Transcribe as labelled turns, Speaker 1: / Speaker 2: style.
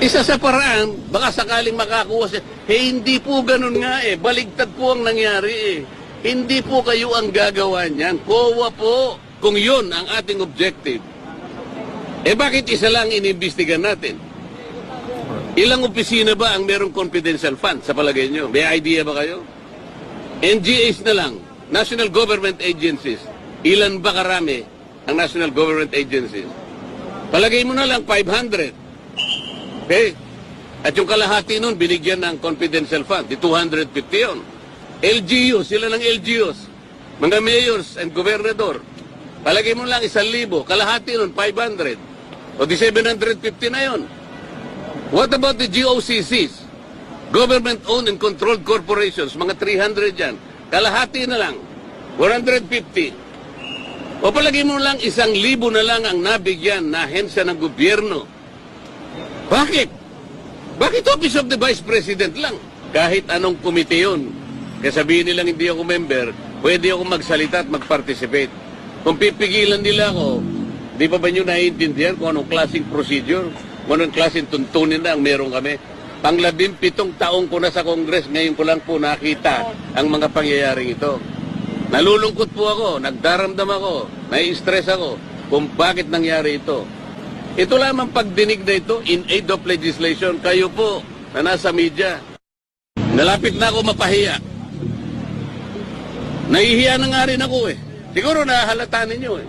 Speaker 1: Isa sa paraan, baka sakaling makakuha siya. Hindi po ganun nga eh. Baligtad po ang nangyari eh. Hindi po kayo ang gagawa niyan. COA po, kung yun ang ating objective. Eh bakit isa lang inimbestigan natin? Ilang opisina ba ang merong confidential fund sa palagay nyo? May idea ba kayo? NGAs na lang, National Government Agencies. Ilan ba karami ang National Government Agencies? Palagay mo na lang 500. Okay? At yung kalahati nun, binigyan ng confidential fund. Di 250 yun. LGUs, sila ng LGUs. Mga mayors and gobernador. Palagay mo lang 1,000. Kalahati nun, 500. O di 750 na yun. What about the GOCCs? Government-owned and controlled corporations. Mga 300 yan. Kalahati na lang. 150. O palagay mo lang 1,000 na lang ang nabigyan na ahensya ng gobyerno. Bakit? Bakit Office of the Vice President lang? Kahit anong komite yun, kaya sabihin nilang hindi ako member, pwede ako magsalita at mag-participate. Kung pipigilan nila ako, di pa ba nyo naiintindihan kung anong klaseng procedure, kung anong klaseng tuntunin na ang meron kami? Pang 17 taong ko na sa Congress, ngayon ko lang po nakita ang mga pangyayaring ito. Nalulungkot po ako, nagdaramdam ako, nai-stress ako kung bakit nangyari ito. Ito lamang pagdinig na ito in aid of legislation, kayo po na nasa media. Nalapit na ako mapahiya. Nahihiya na nga rin ako eh. Siguro nahalata ninyo eh.